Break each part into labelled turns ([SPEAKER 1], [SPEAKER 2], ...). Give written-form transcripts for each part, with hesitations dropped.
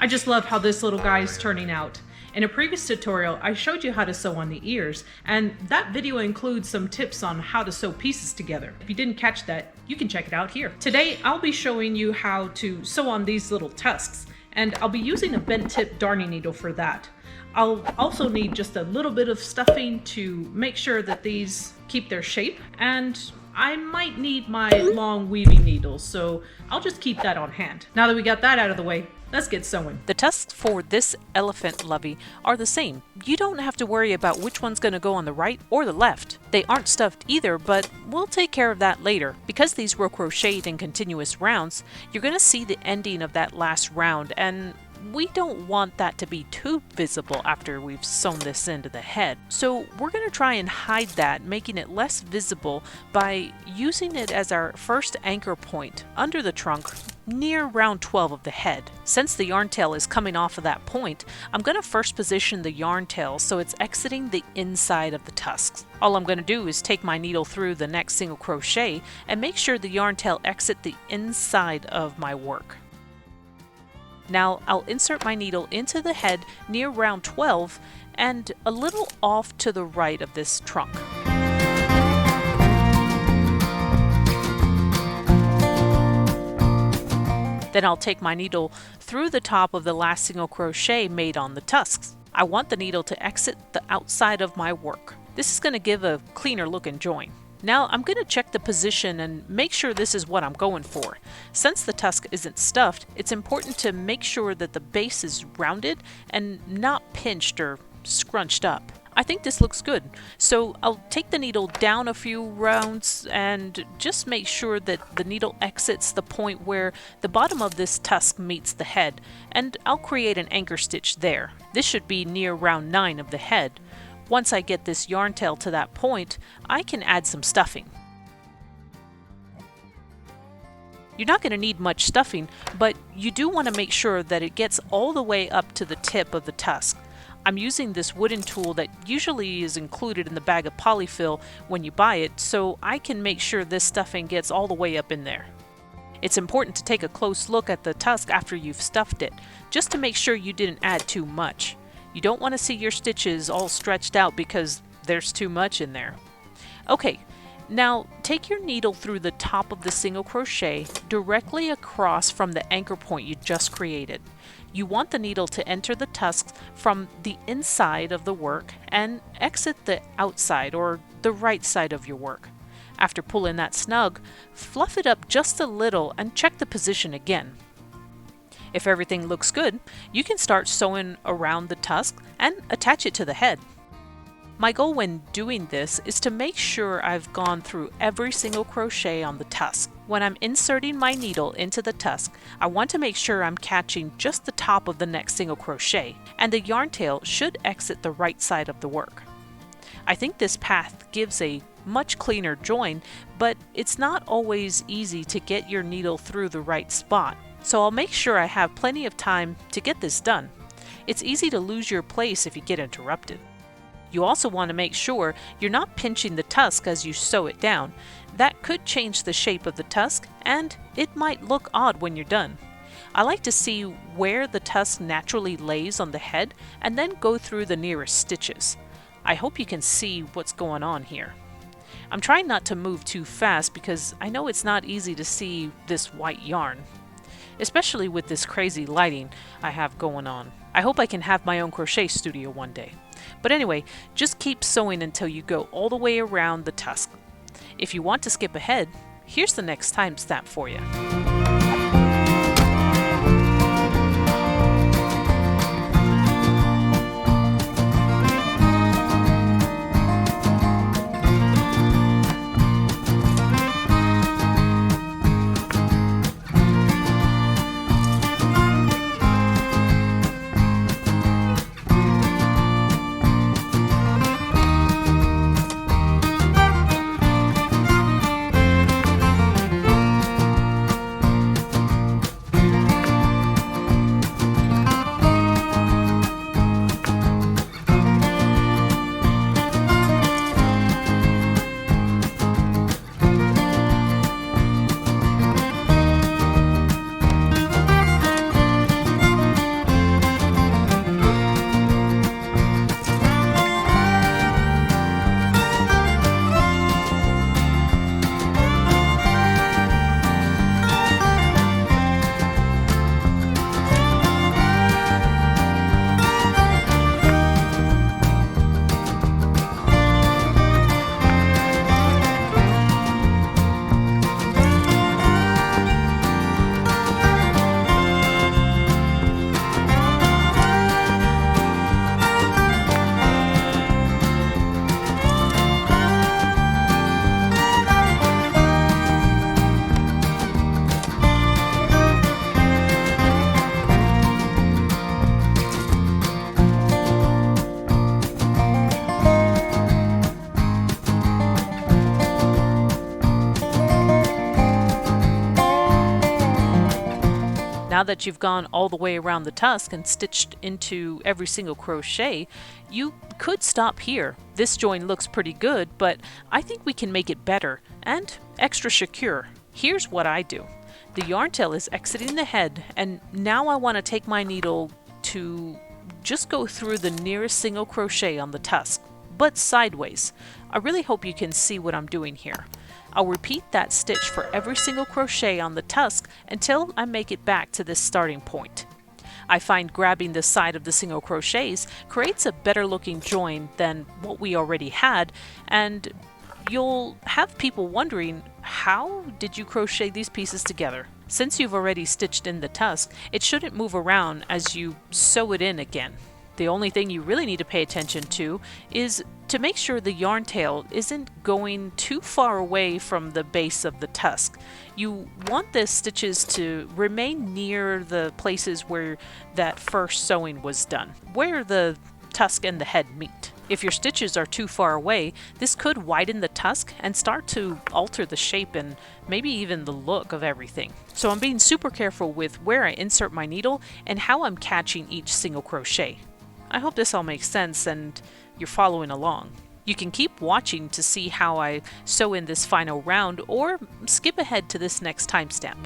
[SPEAKER 1] I just love how this little guy is turning out. In a previous tutorial, I showed you how to sew on the ears, and that video includes some tips on how to sew pieces together. If you didn't catch that, you can check it out here. Today, I'll be showing you how to sew on these little tusks, and I'll be using a bent tip darning needle for that. I'll also need just a little bit of stuffing to make sure that these keep their shape, and I might need my long weaving needles, so I'll just keep that on hand. Now that we got that out of the way, let's get sewing.
[SPEAKER 2] The tusks for this Elephant Lovey are the same. You don't have to worry about which one's going to go on the right or the left. They aren't stuffed either, but we'll take care of that later. Because these were crocheted in continuous rounds, you're going to see the ending of that last round, and we don't want that to be too visible after we've sewn this into the head. So we're going to try and hide that, making it less visible by using it as our first anchor point under the trunk near round 12 of the head. Since the yarn tail is coming off of that point, I'm going to first position the yarn tail so it's exiting the inside of the tusks. All I'm going to do is take my needle through the next single crochet and make sure the yarn tail exit the inside of my work. Now I'll insert my needle into the head near round 12 and a little off to the right of this trunk. Then I'll take my needle through the top of the last single crochet made on the tusks. I want the needle to exit the outside of my work. This is going to give a cleaner looking join. Now I'm going to check the position and make sure this is what I'm going for. Since the tusk isn't stuffed, it's important to make sure that the base is rounded and not pinched or scrunched up. I think this looks good, so I'll take the needle down a few rounds and just make sure that the needle exits the point where the bottom of this tusk meets the head, and I'll create an anchor stitch there. This should be near round 9 of the head. Once I get this yarn tail to that point, I can add some stuffing. You're not going to need much stuffing, but you do want to make sure that it gets all the way up to the tip of the tusk. I'm using this wooden tool that usually is included in the bag of Polyfil when you buy it, so I can make sure this stuffing gets all the way up in there. It's important to take a close look at the tusk after you've stuffed it, just to make sure you didn't add too much. You don't want to see your stitches all stretched out because there's too much in there. Okay, now take your needle through the top of the single crochet directly across from the anchor point you just created. You want the needle to enter the tusks from the inside of the work and exit the outside or the right side of your work. After pulling that snug, fluff it up just a little and check the position again. If everything looks good, you can start sewing around the tusk and attach it to the head. My goal when doing this is to make sure I've gone through every single crochet on the tusk. When I'm inserting my needle into the tusk, I want to make sure I'm catching just the top of the next single crochet, and the yarn tail should exit the right side of the work. I think this path gives a much cleaner join, but it's not always easy to get your needle through the right spot. So I'll make sure I have plenty of time to get this done. It's easy to lose your place if you get interrupted. You also want to make sure you're not pinching the tusk as you sew it down. That could change the shape of the tusk, and it might look odd when you're done. I like to see where the tusk naturally lays on the head and then go through the nearest stitches. I hope you can see what's going on here. I'm trying not to move too fast because I know it's not easy to see this white yarn, especially with this crazy lighting I have going on. I hope I can have my own crochet studio one day. But anyway, just keep sewing until you go all the way around the tusk. If you want to skip ahead, here's the next time stamp for you. Now that you've gone all the way around the tusk and stitched into every single crochet, you could stop here. This join looks pretty good, but I think we can make it better and extra secure. Here's what I do. The yarn tail is exiting the head, and now I want to take my needle to just go through the nearest single crochet on the tusk, but sideways. I really hope you can see what I'm doing here. I'll repeat that stitch for every single crochet on the tusk until I make it back to this starting point. I find grabbing the side of the single crochets creates a better looking join than what we already had, and you'll have people wondering, how did you crochet these pieces together? Since you've already stitched in the tusk, it shouldn't move around as you sew it in again. The only thing you really need to pay attention to is to make sure the yarn tail isn't going too far away from the base of the tusk. You want the stitches to remain near the places where that first sewing was done, where the tusk and the head meet. If your stitches are too far away, this could widen the tusk and start to alter the shape and maybe even the look of everything. So I'm being super careful with where I insert my needle and how I'm catching each single crochet. I hope this all makes sense and you're following along. You can keep watching to see how I sew in this final round, or skip ahead to this next timestamp.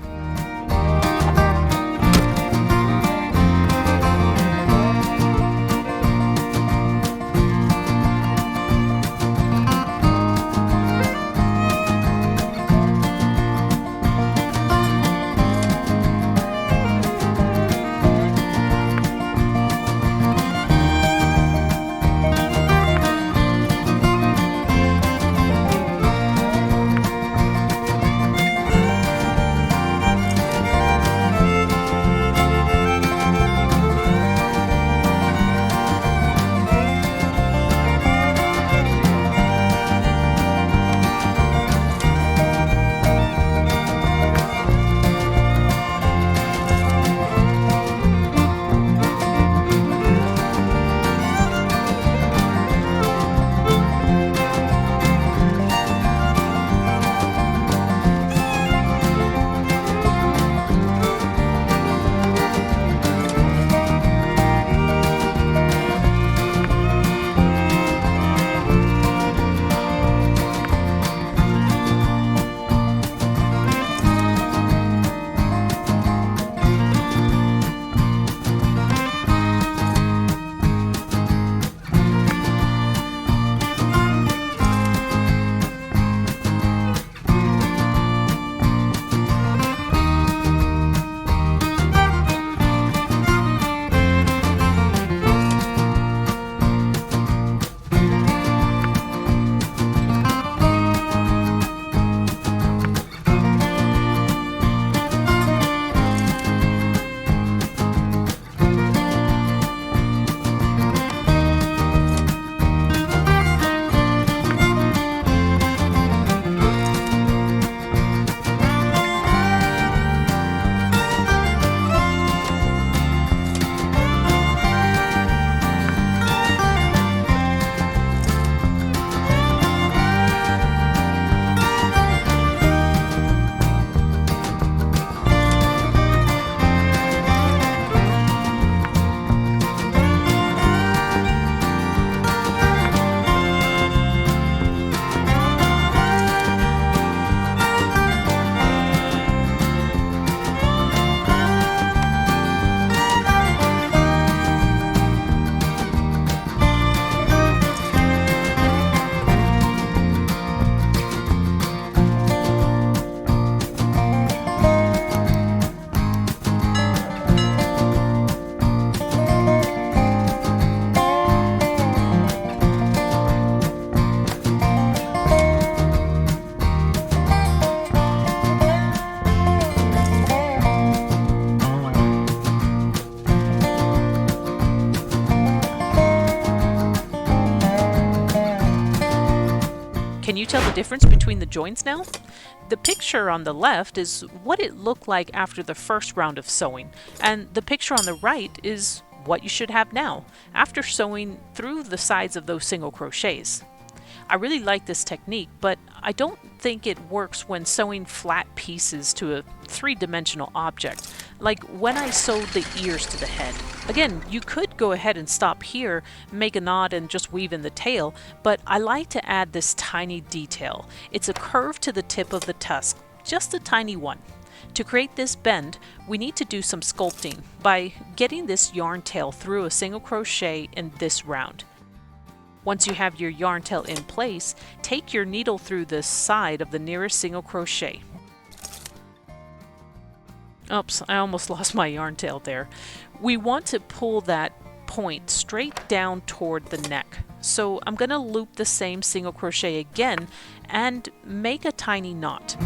[SPEAKER 2] Can you tell the difference between the joins now? The picture on the left is what it looked like after the first round of sewing, and the picture on the right is what you should have now, after sewing through the sides of those single crochets. I really like this technique, but I don't think it works when sewing flat pieces to a three-dimensional object, like when I sewed the ears to the head. Again, you could go ahead and stop here, make a knot and just weave in the tail, but I like to add this tiny detail. It's a curve to the tip of the tusk, just a tiny one. To create this bend, we need to do some sculpting by getting this yarn tail through a single crochet in this round. Once you have your yarn tail in place, take your needle through the side of the nearest single crochet. Oops, I almost lost my yarn tail there. We want to pull that point straight down toward the neck. So I'm going to loop the same single crochet again and make a tiny knot.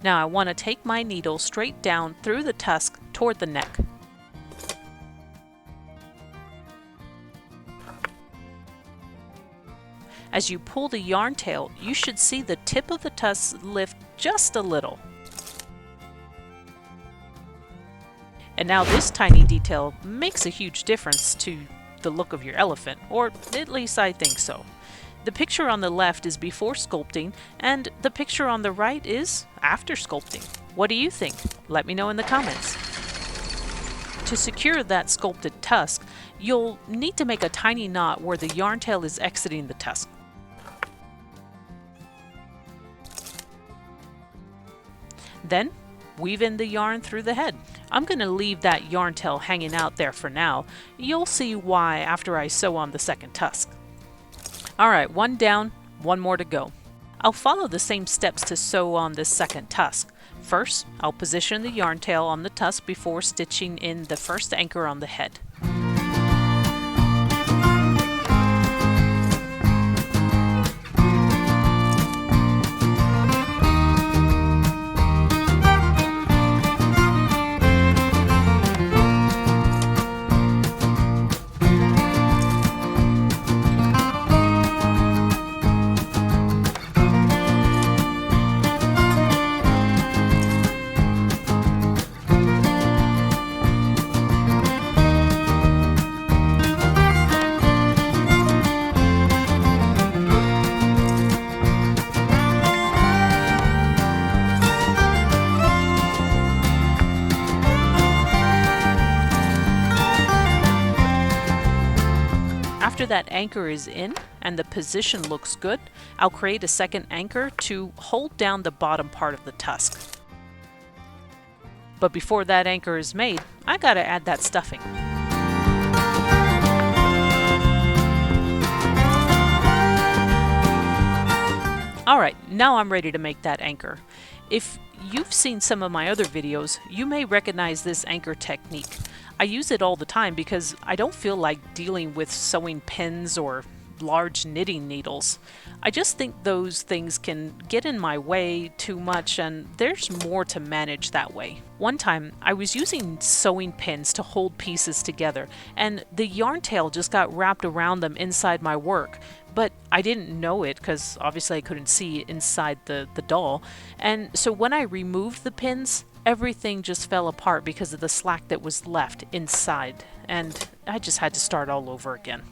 [SPEAKER 2] Now I want to take my needle straight down through the tusk toward the neck. As you pull the yarn tail, you should see the tip of the tusk lift just a little. And now this tiny detail makes a huge difference to the look of your elephant, or at least I think so. The picture on the left is before sculpting, and the picture on the right is after sculpting. What do you think? Let me know in the comments. To secure that sculpted tusk, you'll need to make a tiny knot where the yarn tail is exiting the tusk. Then, weave in the yarn through the head. I'm going to leave that yarn tail hanging out there for now. You'll see why after I sew on the second tusk. Alright, one down, one more to go. I'll follow the same steps to sew on this second tusk. First, I'll position the yarn tail on the tusk before stitching in the first anchor on the head. After that anchor is in and the position looks good, I'll create a second anchor to hold down the bottom part of the tusk. But before that anchor is made, I gotta add that stuffing. Alright, now I'm ready to make that anchor. If you've seen some of my other videos, you may recognize this anchor technique. I use it all the time because I don't feel like dealing with sewing pins or large knitting needles. I just think those things can get in my way too much, and there's more to manage that way. One time I was using sewing pins to hold pieces together, and the yarn tail just got wrapped around them inside my work. But I didn't know it because obviously I couldn't see inside the doll. And so when I removed the pins, everything just fell apart because of the slack that was left inside, and I just had to start all over again.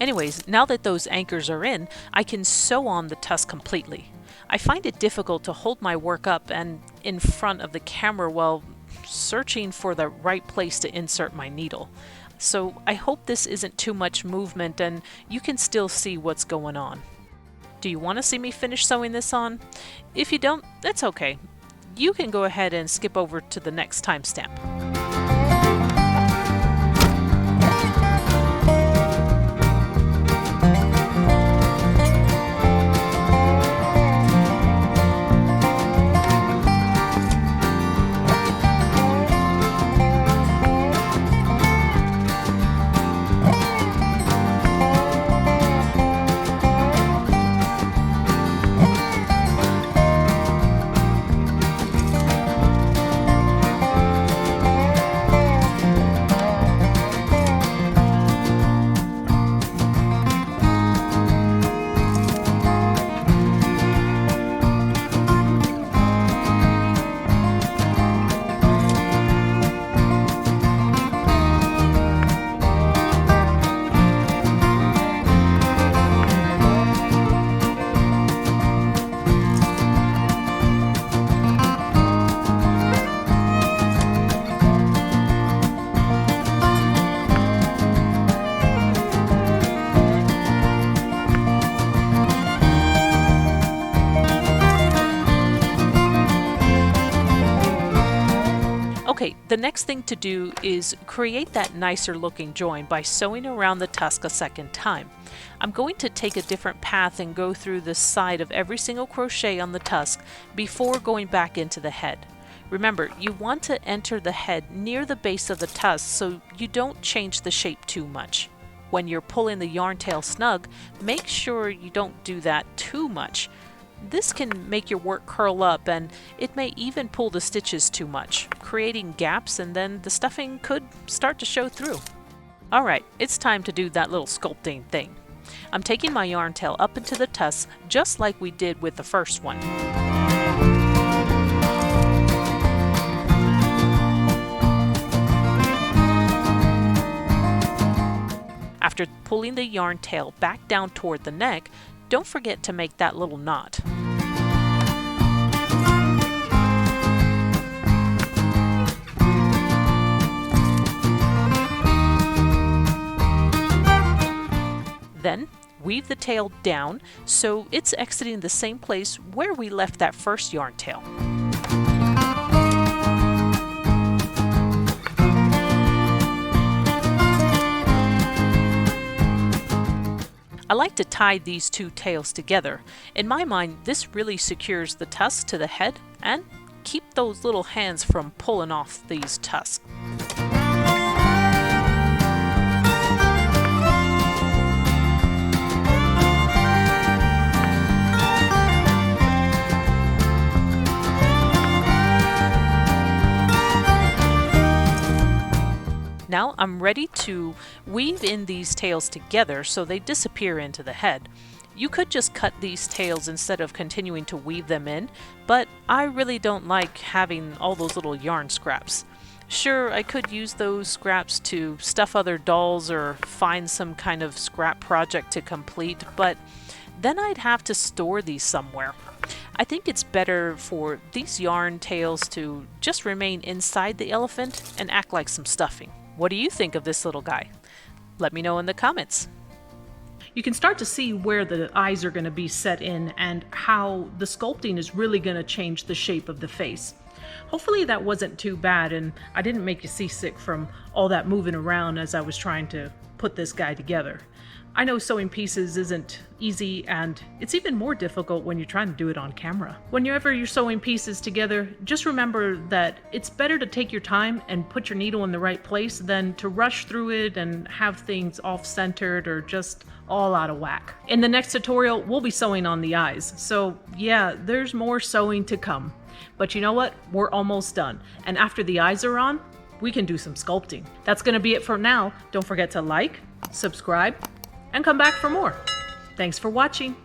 [SPEAKER 2] Anyways, now that those anchors are in, I can sew on the tusk completely. I find it difficult to hold my work up and in front of the camera while searching for the right place to insert my needle. So I hope this isn't too much movement and you can still see what's going on. Do you want to see me finish sewing this on? If you don't, that's okay. You can go ahead and skip over to the next timestamp. Okay, the next thing to do is create that nicer looking join by sewing around the tusk a second time. I'm going to take a different path and go through the side of every single crochet on the tusk before going back into the head. Remember, you want to enter the head near the base of the tusk so you don't change the shape too much. When you're pulling the yarn tail snug, make sure you don't do that too much. This can make your work curl up, and it may even pull the stitches too much, creating gaps, and then the stuffing could start to show through. Alright, it's time to do that little sculpting thing. I'm taking my yarn tail up into the tusk just like we did with the first one. After pulling the yarn tail back down toward the neck, don't forget to make that little knot. Then, weave the tail down so it's exiting the same place where we left that first yarn tail. I like to tie these two tails together. In my mind, this really secures the tusk to the head and keep those little hands from pulling off these tusks. Now I'm ready to weave in these tails together so they disappear into the head. You could just cut these tails instead of continuing to weave them in, but I really don't like having all those little yarn scraps. Sure, I could use those scraps to stuff other dolls or find some kind of scrap project to complete, but then I'd have to store these somewhere. I think it's better for these yarn tails to just remain inside the elephant and act like some stuffing. What do you think of this little guy? Let me know in the comments.
[SPEAKER 1] You can start to see where the eyes are going to be set in and how the sculpting is really going to change the shape of the face. Hopefully that wasn't too bad and I didn't make you seasick from all that moving around as I was trying to put this guy together. I know sewing pieces isn't easy, and it's even more difficult when you're trying to do it on camera. Whenever you're sewing pieces together, just remember that it's better to take your time and put your needle in the right place than to rush through it and have things off-centered or just all out of whack. In the next tutorial, we'll be sewing on the eyes. So yeah, there's more sewing to come. But you know what? We're almost done. And after the eyes are on, we can do some sculpting. That's going to be it for now. Don't forget to like, subscribe, and come back for more. Thanks for watching.